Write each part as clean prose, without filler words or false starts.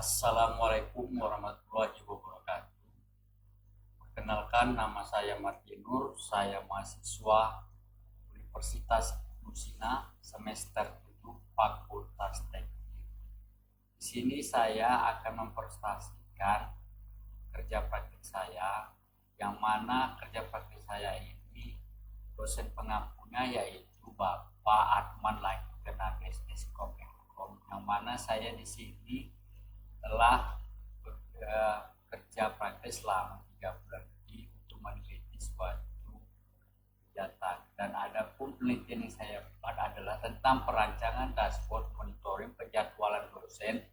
Assalamualaikum warahmatullahi wabarakatuh. Perkenalkan, nama saya Martinur. Saya mahasiswa Universitas Nusina semester 7 Fakultas Teknik. Di sini saya akan mempresentasikan kerja praktik saya, yang mana kerja praktik saya ini dosen pengampunya yaitu Bapak Arman Langkenages Eskom, yang mana saya di sini telah bekerja praktis selama 3 bulan lebih untuk meneliti suatu kegiatan. Dan ada pun penelitian yang saya buat adalah tentang perancangan dashboard monitoring penjadwalan dosen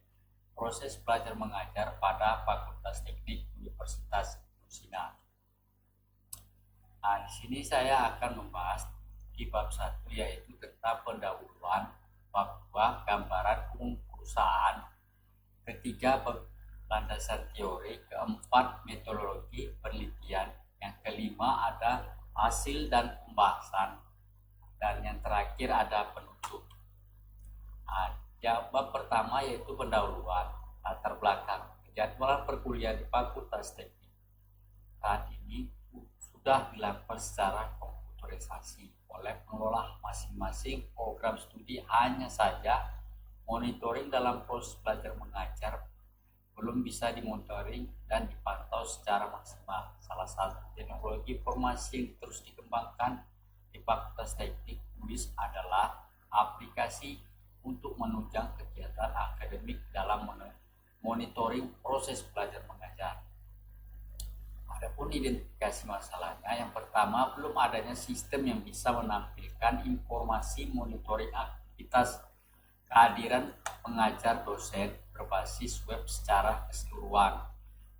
proses belajar mengajar pada Fakultas Teknik Universitas Nusina. Nah, di sini saya akan membahas di bab 1, yaitu tentang pendahuluan, bab 2 gambaran umum perusahaan, ketiga landasan teori, keempat metodologi penelitian, yang kelima ada hasil dan pembahasan, dan yang terakhir ada penutup. Bab pertama yaitu pendahuluan, latar belakang jadwalan perkuliahan di Fakultas Teknik saat ini sudah dilakukan secara komputerisasi oleh pengelola masing-masing program studi. Hanya saja monitoring dalam proses belajar mengajar belum bisa dimonitoring dan dipantau secara maksimal. Salah satu teknologi informasi yang terus dikembangkan di Fakultas Teknik UNIS adalah aplikasi untuk menunjang kegiatan akademik dalam monitoring proses belajar mengajar. Adapun identifikasi masalahnya, yang pertama, belum adanya sistem yang bisa menampilkan informasi monitoring aktivitas kehadiran pengajar dosen berbasis web secara keseluruhan.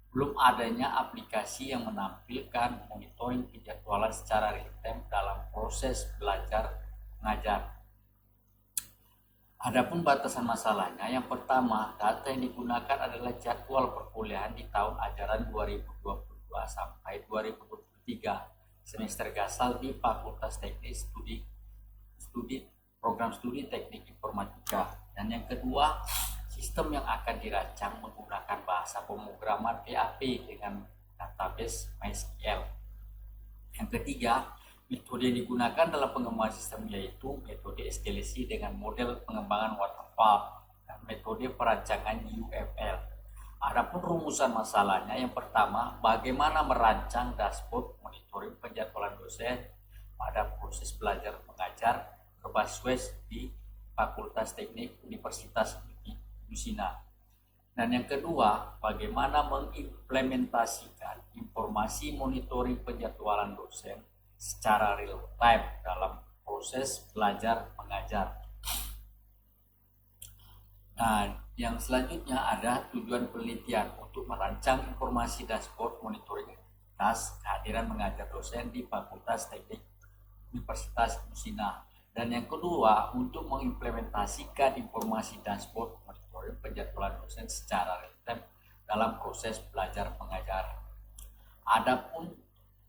Belum adanya aplikasi yang menampilkan monitoring penjadwalan secara real time dalam proses belajar mengajar. Adapun batasan masalahnya, yang pertama, data yang digunakan adalah jadwal perkuliahan di tahun ajaran 2022 sampai 2023 semester gasal di Fakultas Teknik program studi Teknik Informatika. Dan yang kedua, sistem yang akan dirancang menggunakan bahasa pemrograman PHP dengan database MySQL. Yang ketiga, metode yang digunakan dalam pengembangan sistem yaitu metode eskalasi dengan model pengembangan waterfall dan metode perancangan UML. Adapun rumusan masalahnya, yang pertama, bagaimana merancang dashboard monitoring penjadwalan dosen pada proses belajar mengajar berbasis di Fakultas Teknik Universitas Nusina. Dan yang kedua, bagaimana mengimplementasikan informasi monitoring penjadwalan dosen secara real time dalam proses belajar mengajar. Nah, yang selanjutnya ada tujuan penelitian untuk merancang informasi dashboard monitoring kehadiran mengajar dosen di Fakultas Teknik Universitas Nusina. Dan yang kedua, untuk mengimplementasikan informasi dashboard monitoring penjadwalan dosen secara real time dalam proses belajar mengajar. Adapun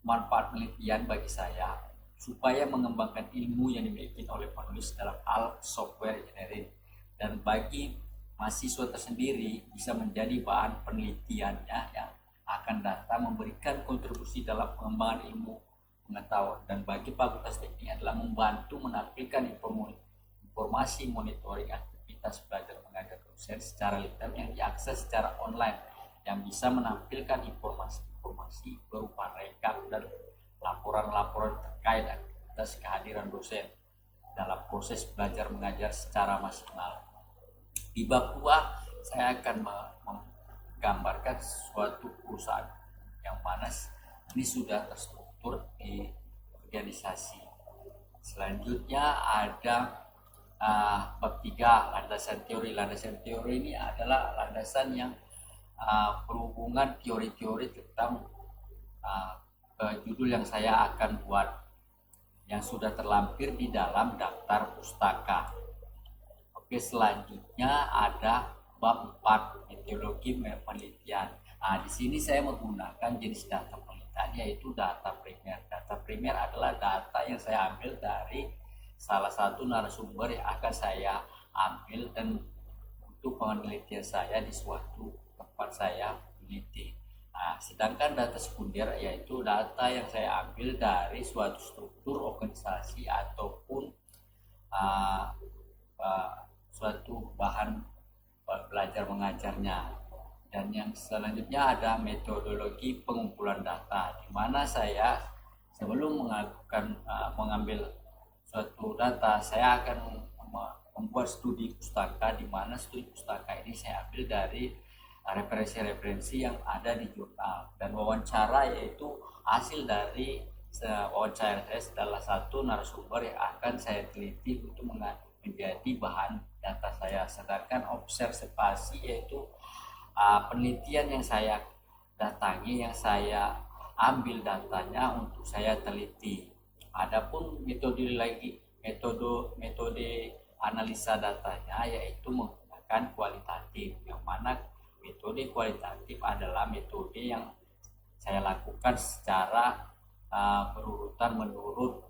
manfaat penelitian bagi saya supaya mengembangkan ilmu yang dimiliki oleh penulis dalam hal software engineering, dan bagi mahasiswa tersendiri bisa menjadi bahan penelitiannya yang akan datang memberikan kontribusi dalam pengembangan ilmu pengetahuan. Dan bagi Fakultas Teknik adalah membantu menampilkan informasi monitoring aktivitas belajar mengajar dosen secara real time yang diakses secara online, yang bisa menampilkan informasi berupa rekap dan laporan-laporan terkait aktivitas kehadiran dosen dalam proses belajar mengajar secara maksimal. Di bab 2, saya akan menggambarkan suatu perusahaan yang mana ini sudah terstruktur di organisasi. Selanjutnya ada bab 3, landasan teori. Landasan teori ini adalah landasan yang berhubungan teori-teori tentang judul yang saya akan buat, yang sudah terlampir di dalam daftar pustaka. Oke, selanjutnya ada bab 4, metodologi penelitian. Di sini saya menggunakan jenis data penelitian yaitu data primer. Data primer adalah data yang saya ambil dari salah satu narasumber yang akan saya ambil dan untuk penelitian saya di suatu tempat saya meneliti. Nah, sedangkan data sekunder yaitu data yang saya ambil dari suatu struktur organisasi ataupun uh, suatu bahan belajar mengajarnya. Dan yang selanjutnya ada metodologi pengumpulan data, di mana saya sebelum mengambil suatu data, saya akan membuat studi pustaka, di mana studi pustaka ini saya ambil dari referensi-referensi yang ada di jurnal, dan wawancara yaitu hasil dari wawancara saya salah satu narasumber yang akan saya teliti untuk menjadi bahan data saya. Sedangkan observasi yaitu penelitian yang saya datangi, yang saya ambil datanya untuk saya teliti. Adapun metode analisa datanya yaitu menggunakan kualitatif, yang mana metode kualitatif adalah metode yang saya lakukan secara berurutan menurut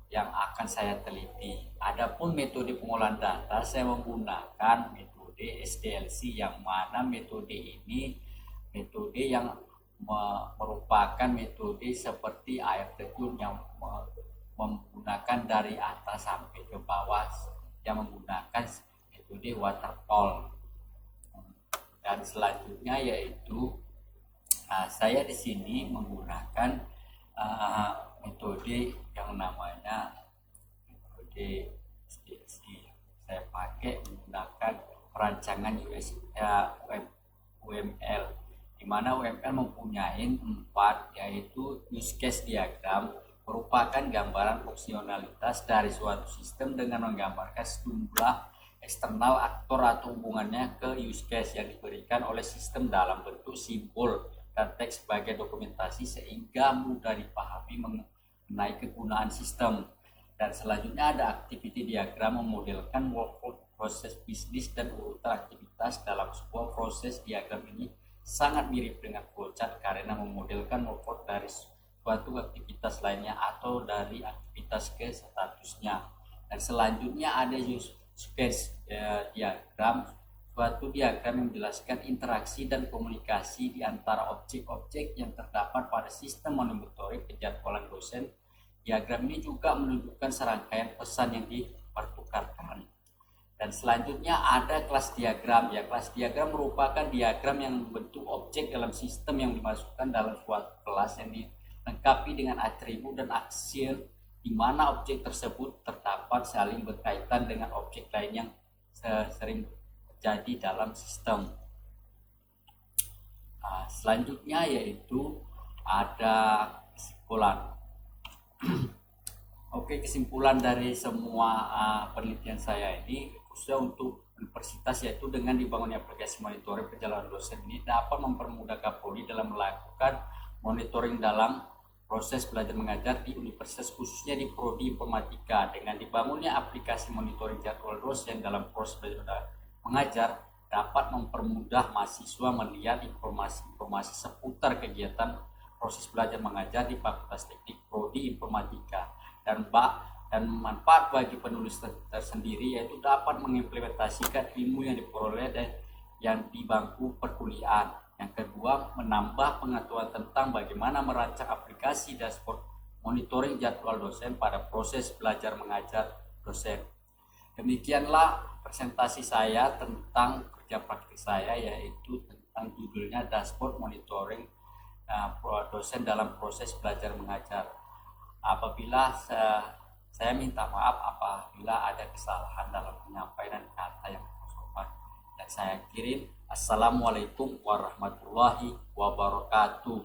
yang akan saya teliti. Adapun metode pengolahan data, saya menggunakan metode SDLC, yang mana metode ini metode yang merupakan metode seperti air terjun yang menggunakan dari atas sampai ke bawah, yang menggunakan metode waterfall. Dan selanjutnya yaitu saya di sini menggunakan metode yang namanya metode SDLC. Saya pakai menggunakan perancangan UML, di mana UML mempunyai 4, yaitu use case diagram, merupakan gambaran fungsionalitas dari suatu sistem dengan menggambarkan sejumlah eksternal aktor atau hubungannya ke use case yang diberikan oleh sistem dalam bentuk simbol dan teks sebagai dokumentasi sehingga mudah dipahami mengenai kegunaan sistem. Dan selanjutnya ada activity diagram, memodelkan workflow proses bisnis dan urutan aktivitas dalam sebuah proses. Diagram ini sangat mirip dengan flowchart karena memodelkan workflow dari suatu aktivitas lainnya atau dari aktivitas ke statusnya. Dan selanjutnya ada use case diagram, suatu diagram yang menjelaskan interaksi dan komunikasi di antara objek-objek yang terdapat pada sistem monitoring penjadwalan dosen. Diagram ini juga menunjukkan serangkaian pesan yang dipertukarkan. Dan selanjutnya ada kelas diagram. Ya, kelas diagram merupakan diagram yang membentuk objek dalam sistem yang dimasukkan dalam suatu kelas yang dilengkapi dengan atribut dan aksi, di mana objek tersebut terdapat saling berkaitan dengan objek lain yang sering terjadi dalam sistem. Selanjutnya yaitu ada kesimpulan. Oke, kesimpulan dari semua penelitian saya ini khususnya untuk universitas, yaitu dengan dibangunnya aplikasi monitoring perjalanan dosen ini dapat mempermudah Kapolri dalam melakukan monitoring dalam proses belajar mengajar di universitas, khususnya di prodi informatika. Dengan dibangunnya aplikasi monitoring jadwal dosen dalam proses belajar mengajar dapat mempermudah mahasiswa melihat informasi-informasi seputar kegiatan proses belajar mengajar di Fakultas Teknik Prodi Informatika, dan manfaat bagi penulis tersendiri yaitu dapat mengimplementasikan ilmu yang diperoleh yang di bangku perkuliahan. Yang kedua, menambah pengetahuan tentang bagaimana merancang aplikasi dashboard monitoring jadwal dosen pada proses belajar mengajar dosen. Demikianlah presentasi saya tentang kerja praktik saya, yaitu tentang judulnya dashboard monitoring dosen dalam proses belajar mengajar. Apabila saya minta maaf apabila ada kesalahan dalam penyampaian kata yang sopan, dan saya kirim. Assalamualaikum warahmatullahi wabarakatuh.